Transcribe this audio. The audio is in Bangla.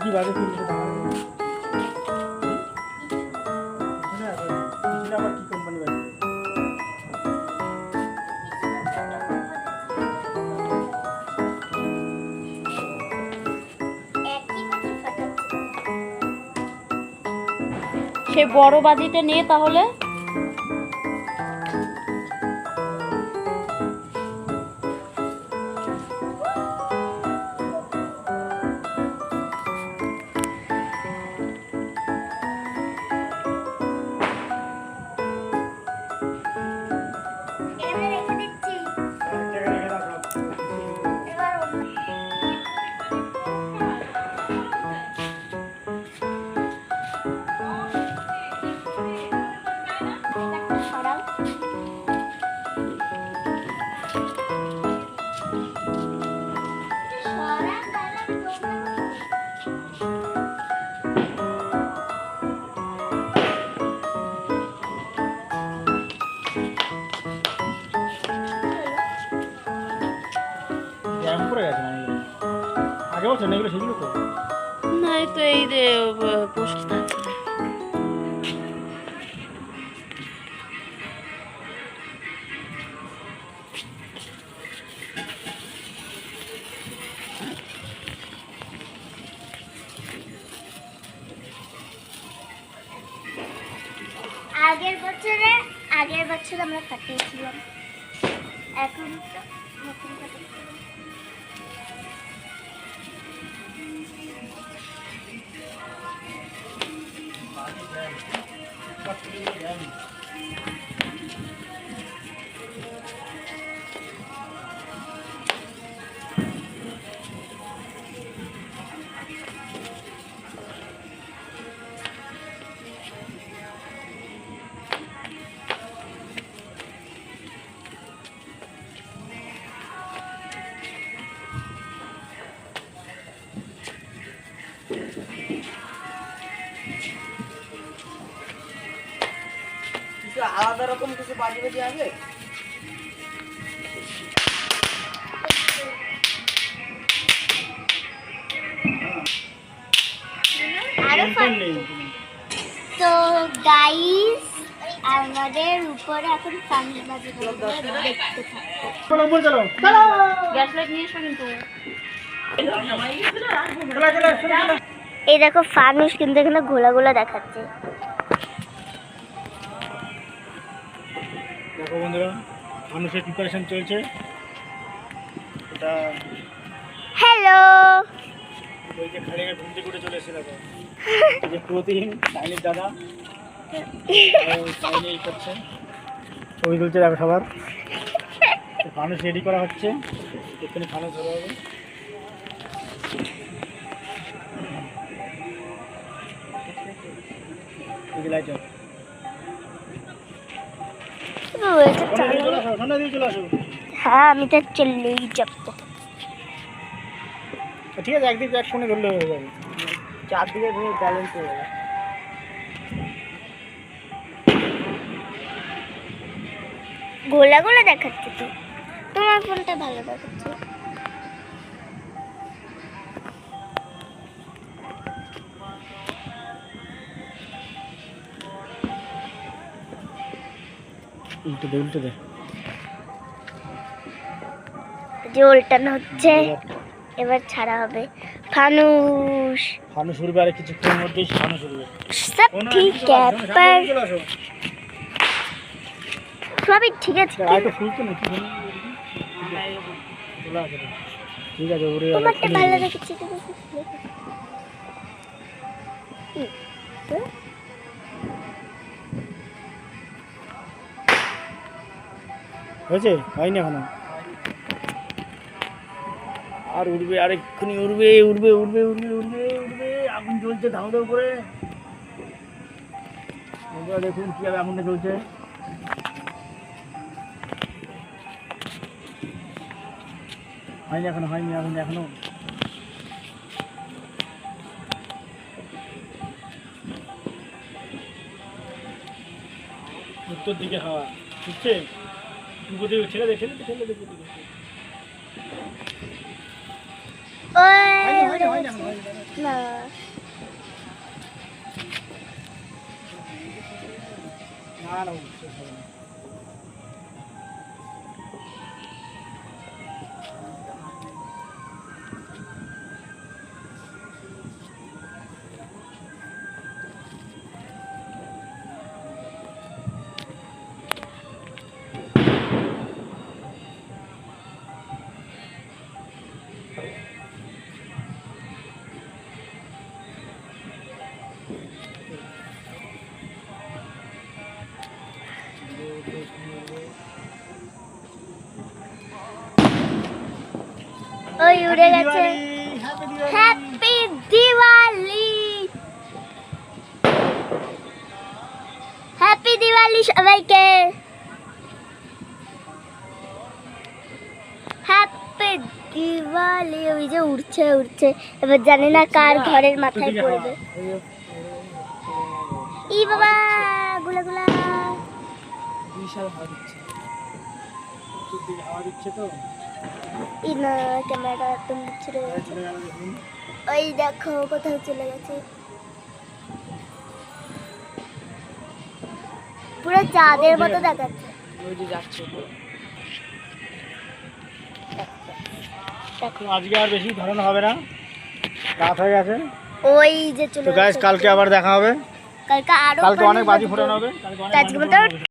কি বাজে কি আবার কি কোম্পানি বাজে সে বড় বাজিটা নিয়ে তাহলে আগে বলছেন এগুলো সেগুলো তো নাই তো এই যে পোস্ট থাকছে আগের বছর আমরা কাটিয়েছিলাম এখন তো নতুন আলাদা রকম কিছু বাজি বাজি আছে তো গাইস আমাদের উপরে এখন ফানুস বাজি দেখতে থাকো চলো গ্যাস লাইট নিয়ে এসো কিন্তু এই দেখো ফানুস কিন্তু এখানে গোলা গোলা দেখাচ্ছে দেখো বন্ধুরা মানুষের প্রিপারেশন চলছে এটা হ্যালো ওই যে খালি ঘুম থেকে উঠে চলে এসে দেখো এই যে প্রতিদিন সাইনির দাদা সাইনি এই করছে ছবি তুলছে দেখো সবার মানুষ রেডি করা হচ্ছে এখানে মানুষ ধরা হবে এই যে লাইট হ্যাঁ আমি তো চললেই যাবো ঠিক আছে একদিকে এক ফোনে ধরলে হয়ে যাবে চারদিকে ধরে ব্যালেন্স হয়ে যাবে গোলা গোলা দেখাচ্ছে তো তোমার ফোনটা ভালো দেখাচ্ছে উল্টে দে যে উল্টানো হচ্ছে এবার ছাড়া হবে ফানুস ফানুস উড়বে আর কিছুক্ষণের মধ্যেই ফানুস উড়বে সব ঠিক আছে সবই ঠিক আছে। আর তো ফুলতো না কি জানি খোলা আছে তো। ঠিক আছে ওরে তোমারটা ভালো রেখেছি তো। হয়েছে হয়নি এখনো আর উঠবে আর এক্ষুনি উঠবে উঠবে উঠবে উঠবে উঠবে উঠবে আগুন জ্বলছে ধাউ ধাউ করে বন্ধুরা দেখুন কীভাবে আগুনটা জ্বলছে হয়নি এখনো হয়নি আগুন এখনো উত্তর দিকে হাওয়া বুঝছে দুপুর দিকে ছেড়ে দে ছেড়ে দে ছেড়ে দে দুপুর দিকে হয়নি হয়নি হয়নি এখনো হয়নি না না না শেষ হবে না ওই উড়ে গেছে। হ্যাপি দিওয়ালি, হ্যাপি দিওয়ালি সবাইকে, হ্যাপি দিওয়ালি। ওই যে উড়ছে উড়ছে, এবার জানি না কার ঘরের মাথায় পড়বে। ই বাবা গুলা গুলা বিশাল হাওয়া দিচ্ছে উত্তর দিকে হাওয়া দিচ্ছে তো ই না ক্যামেরা একদম ছিঁড়ে গেছে। ছেড়ে গেল দেখুন ওই দেখো কোথাও চলে গেছে, পুরো চাঁদের মতো দেখাচ্ছে। ওই যে যাচ্ছে তো আজকে আর বেশি ধরানো হবে না রাত হয়ে গেছে ওই যে চলে তো গাইস গেছে। কালকে আবার দেখা হবে কালকে আরো কালকে অনেক বাজি ফোটানো হবে কালকে অনেক আজকে বাজি মতো ফোটানো হবে।